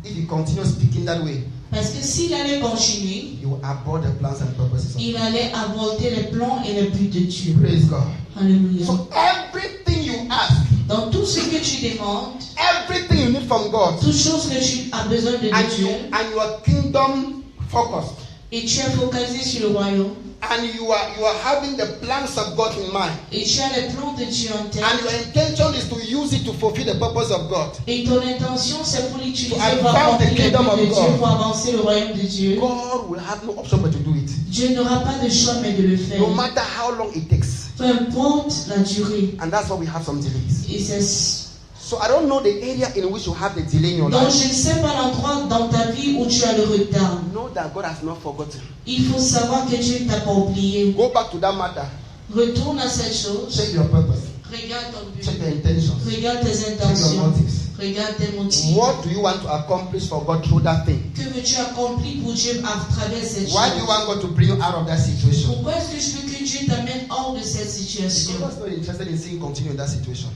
If he continued speaking that way, Parce que s'il allait continuer, he will abort the plans and purposes of il allait avorter les plans et les buts de Dieu. God. Praise God. Alléluia. So everything you ask, Dans tout ce que tu demandes, everything you need from God, toute chose que tu as besoin de Dieu, and your kingdom focused, et tu es focalisé sur le royaume, and you are having the plans of God in mind, et tu as les plans de Dieu en tête, and your intention is to use it to fulfill the purpose of God. et ton intention c'est pour l'utiliser To pour advance accomplir the les kingdom buts of de Dieu, God. pour avancer le royaume de Dieu. God will have no option but to do it, Dieu n'aura pas de choix mais de le faire. no matter how long it takes. Peu importe la durée. And that's why we have some delays. Et c'est So I don't know the area in which you have the delay in your donc life. je ne sais pas l'endroit dans ta vie où tu as le retard. Know that God has not forgotten. Il faut savoir que Dieu ne t'a pas oublié. Go back to that matter. Retourne à cette chose. Check your purpose. Regarde ton but. Check your intentions. Regarde tes Check your intentions. motives. Regarde tes motifs. What do you want to accomplish for God through that thing? Que veux-tu accomplir pour Dieu à travers cette Why do you chose? want God to bring you out of that situation? Pourquoi est-ce que je veux que Dieu t'amène hors de cette situation? God's not interested in seeing you continue in that situation.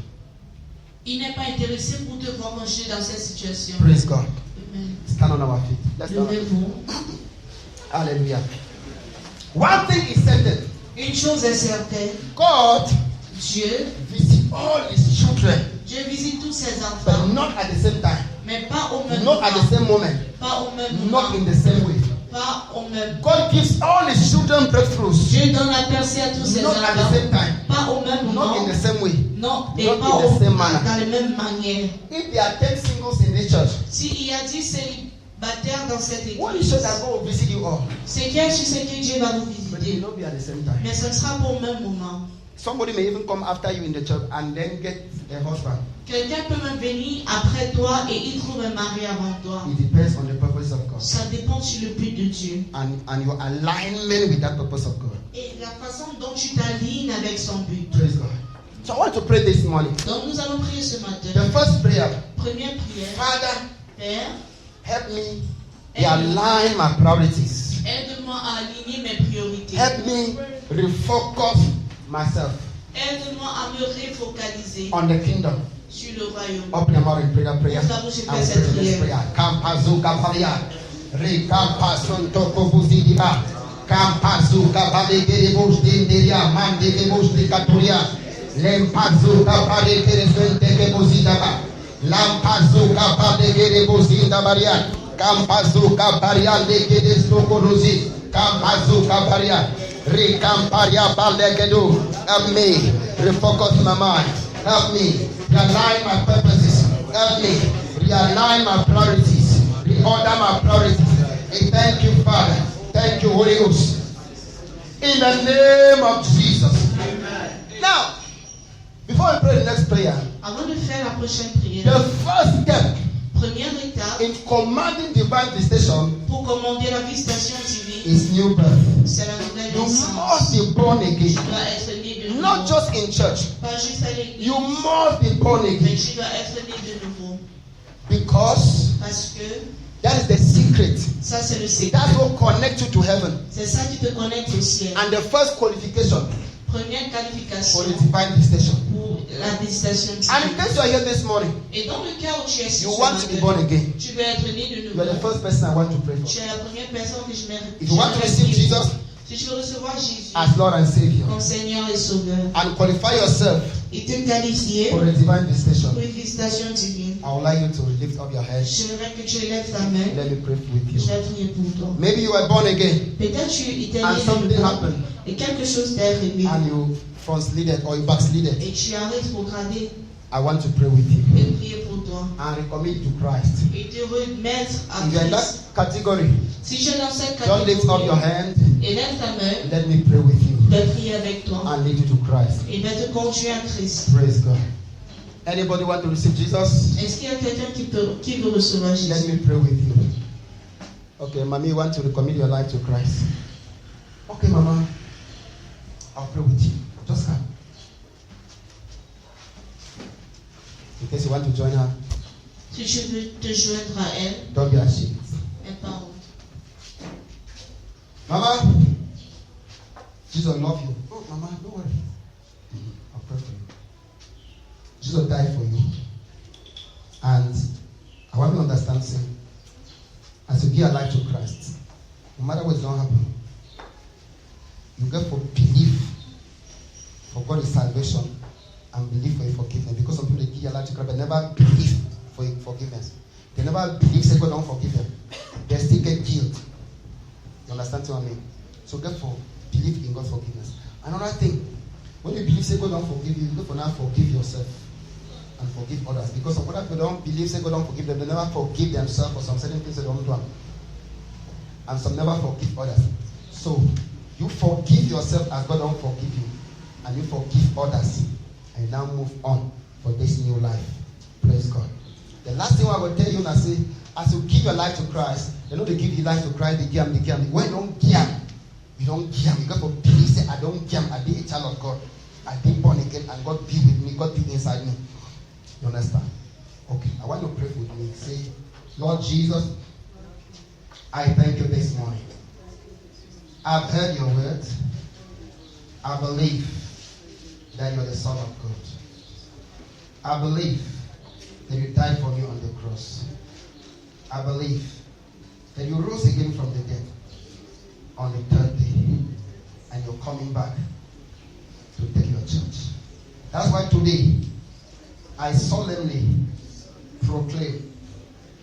Il n'est pas intéressé pour te voir continuer dans cette situation. Praise God. Amen. Stand on our feet. Let's stand. Levez-vous. Hallelujah. One thing is certain. Une chose est certaine. God Dieu, visits all His children, Dieu visite tous ses but enfants, not at the same time. mais pas au même Not at the moment. same moment. Pas au même Not moment. in the same way. Pas au même. God gives all His children breakthroughs. Dieu donne la percée à tous ses Not at the enfants. same time. Pas au même Not moment. in the same way. Non, et Not pas in the same manner. dans la même manière. If there are 10 singles in this church, S'il y a 10 célibataires dans cette what is église, sure that God will visit you all? c'est clair sur ce que Dieu va vous But it will visiter. not be at the same time. Mais ce ne sera pas au même moment. Somebody may even come after you in the church and then get a husband. Quelqu'un peut même venir après toi et il trouve un mari avant toi. It depends on the purpose of God Ça dépend sur le but de Dieu. and your alignment with that purpose of God. Et la façon dont tu t'alignes avec son but. Praise God. So I want to pray this morning. Donc nous allons prier ce The matin. first prayer, Première prière. Father, Père, help me align my priorities. aide-moi à aligner mes priorités. Help me refocus myself Aide-moi à me refocaliser on the kingdom. sur le royaume. Open your mouth and pray that prayer. Ouvre ta bouche et And fais we cette pray this prière. prayer. Kampazu kapalia. Rekampasun tokobuzidira. Kampazu kapalegere bostinderia. Mandege bostikaturia. Lempazu kapalegere senteke bozidaba. Lampazu kapalegere bozindabaria. Kampazu kaparia legere stokorozi. Kampazu kaparia. Rikamparia balegedo. Help me refocus my mind. Help me realign my purposes. Help me realign my priorities. Reorder my priorities. And thank you, Father. Thank you, Holy Ghost. In the name of Jesus. Amen. Now, before we pray the next prayer, Avant de faire la prochaine prière, the first step première étape in commanding divine visitation pour commander la visitation divine, is new birth. c'est la nouvelle You naissance. must be born Tu again. dois être né de nouveau. Not just in church. Pas juste à l'église, You must be born mais again. tu dois être né de nouveau. Because Parce que that is the secret. ça, c'est le secret. That's what connects you to heaven. C'est ça qui te connecte au ciel. And the first qualification Première qualification for the divine visitation. pour la visitation And in divine. case you are here this morning, Et dans le cas où tu es ici, you ce want to be matin, born again. tu veux être né de You are the nouveau. first person I want to pray for. Tu es la première personne que je mérite. If you want to receive Jesus Si tu veux recevoir Jésus as Lord and Savior comme Seigneur et Sauveur and qualify yourself et te qualifier for a divine visitation, pour une visitation divine, I would like you to lift up your head. j'aimerais que tu lèves ta main. Let me pray with Je you. vais prier pour toi. Maybe you were born again Peut-être tu étais and né de something nouveau happened et quelque chose t'est arrivé and you translated or you backslided. et tu as rétrogradé I want to pray with you et prier pour toi and recommit to Christ. et te remettre à If you are in Christ. that category, Si tu es dans cette don't lift up your catégorie hand. et lève ta main, Let me pray with you je vais prier avec toi and lead you to Christ. et je vais te conduire à Christ. Praise God. Anybody want to receive Jesus? Est-ce qu'il y a quelqu'un qui veut recevoir Let Jésus? me pray with you. Okay, Mommy, you want to recommit your life to Christ? Okay, Mama, I'll pray with you. Just come. In case you want to join her, Si tu veux te joindre à elle, don't be ashamed. n'aie pas honte. Mama, Jesus love you. Oh, Mama, don't worry. I'll pray for you. Jesus died for you. And I want you to understand something. As you give your life to Christ, no matter what's going to happen, you get for belief for God's salvation and believe for your forgiveness. Because some people they give your life to Christ but never believe for your forgiveness. They never believe say God don't forgive them. They still get killed. You understand what I mean? So get for believe in God's forgiveness. Another thing, when you believe say God don't forgive you, you go for now forgive yourself and forgive others. Because some other people don't believe say God don't forgive them, they never forgive themselves for some certain things they don't do. And some never forgive others. So you forgive yourself as God don't forgive you. And you forgive others. And now move on for this new life. Praise God. The last thing I will tell you now, say, as you give your life to Christ, they know they give your life to Christ, they give them. When you don't give, you don't give. You got to believe, say, I don't give. I be a child of God. I be born again, and God be with me. God be inside me. You understand? Okay, I want you to pray with me. Say, Lord Jesus, I thank you this morning. I've heard your word. I believe that you're the Son of God. I believe that you died for me on the cross. I believe that you rose again from the dead on the third day. And you're coming back to take your church. That's why today I solemnly proclaim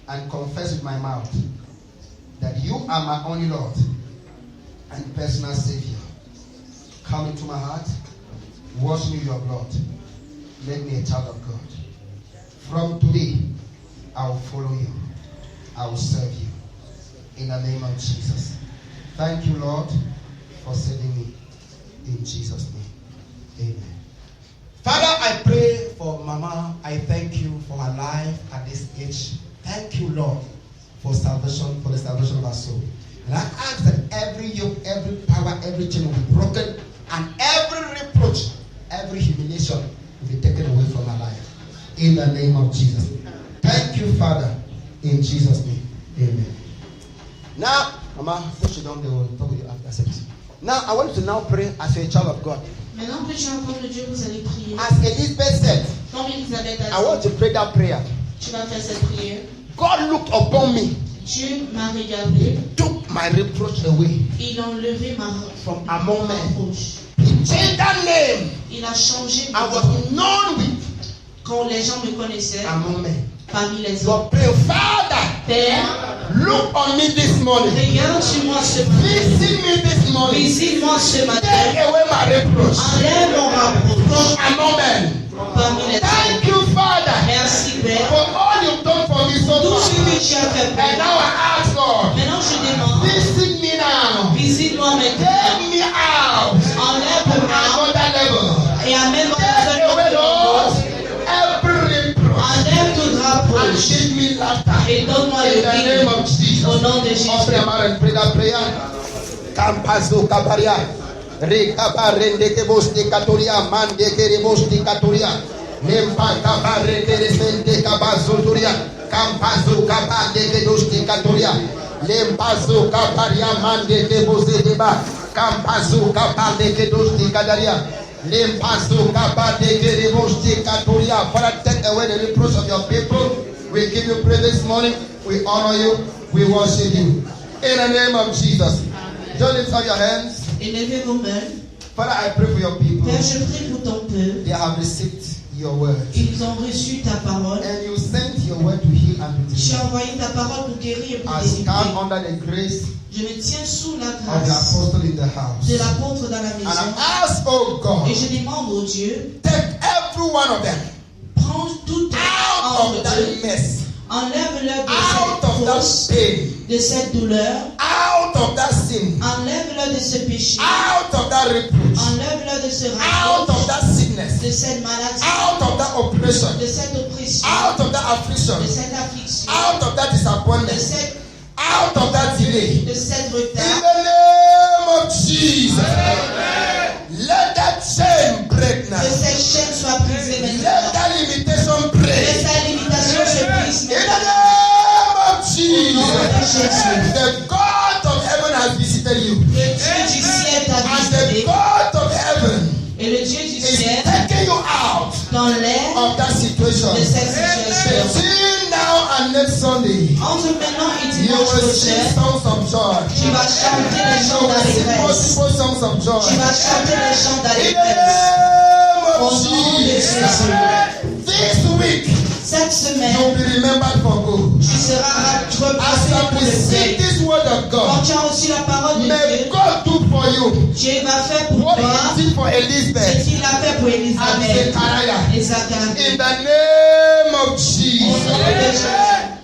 and confess with my mouth that you are my only Lord and personal Savior. Come into my heart, wash me with your blood, make me a child of God. From today, I will follow you. I will serve you. In the name of Jesus. Thank you, Lord, for saving me. In Jesus' name. Amen. Father, I pray for Mama. I thank you for her life at this age. Thank you, Lord, for salvation, for the salvation of our soul. And I ask that every yoke, every power, every chain will be broken, and every reproach, every humiliation will be taken away from her life. In the name of Jesus. Thank you, Father. In Jesus' name. Amen. Now, Mama, push it down, they will talk with you after service. Now, I want you to now pray as you're a child of God. Maintenant que tu es enfant de Dieu, vous allez prier. As Elizabeth said, Comme Elisabeth a I want dit, to pray that prayer. tu vas faire cette prière. God looked upon me, Dieu m'a regardé, took my reproach away il a enlevé ma from among men. reproche. He changed that name. Il a changé I mon was nom. known with Quand les gens me connaissaient, among men. parmi les You hommes. pray, Father, Père, look on me this morning. regarde sur moi ce matin. Visit me this morning. Visite-moi ce Take matin. away my reproach Enlève mon rapproche from among men. parmi les hommes. Thank you, Father, Merci, Père, for all you've done for me so pour tout ce far. que tu as fait pour And moi. now I ask, Lord, Maintenant, je demande, visit me now. visite-moi maintenant. Take me out Enlève-moi another level. et amène-moi Take dans un away, autre Lord, niveau. every reproach. Enlève tout And rapproche give me laughter. et donne-moi In le the name rire of Jesus. au nom de Jésus. Open your mouth and pray that prayer. Kampazo kabaria. Rekabarende kebosti katoria. Mande kerebosti katoria. Lempa kabarende resende kabazotoria. Kampazo kabande kedosti katoria. Lempazo kabaria mande kebozi deba. Kampazo kabande kedosti kadaria. Lempazo kabande kerebosti katoria. Father, take away the reproach of your people. We give you praise this morning. We honor you. We worship you. In the name of Jesus. Just lift up your hands. Élevez vos mains. Father, I pray for your people. Père, je prie pour ton peuple. They have received your word. Ils ont reçu ta parole. And you sent your word to heal and to Tu as deliver. envoyé ta parole pour guérir et pour I stand délivrer. under the grace Je me tiens sous la of the grâce apostle in the house. de l'apôtre dans la And maison. I ask, oh God, Et je demande au Dieu, take every one of them prends tout out entre of that eux, mess, enlève-leur de out cette of that fausse, pain, de cette douleur, out of that sin, enlève-leur de ce péché, out of that reproach, enlève-leur de ce out of rapport, that sickness, de cette maladie, out of that oppression, de cette oppression, out of that affliction, de cette affliction, out of that de disappointment, cette, out of that delay. de cette In retard. the name of Jesus, let that chain break now. Que cette chaîne soit brisée Let maintenant. that limitation Que break. cette limitation se brise In the maintenant. name of Au nom de Jesus, Jésus. the God of heaven has visited you, Le Dieu du ciel t'a and the visité. God of heaven Et le Dieu du is ciel taking you out t'enlève of that situation. de cette situation. Between now and next Sunday, Entre maintenant et you dimanche will sing prochain, songs of joy. tu vas chanter les You chants will sing d'allégresse. multiple songs of Tu joy. vas chanter les chants In the d'allégresse. name Au of nom de Jesus, Jésus. this week Cette you semaine, will be remembered for good. tu seras As repassé you pour le receive vrai. this word of Quand God, tu as reçu la parole de may Dieu, God do for you Dieu va faire pour what toi He did for ce Elizabeth qu'il a fait pour and Élisabeth Zechariah. et Zacharie. In the name of Au nom de Jesus, Jésus,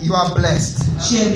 you are blessed. tu es béni.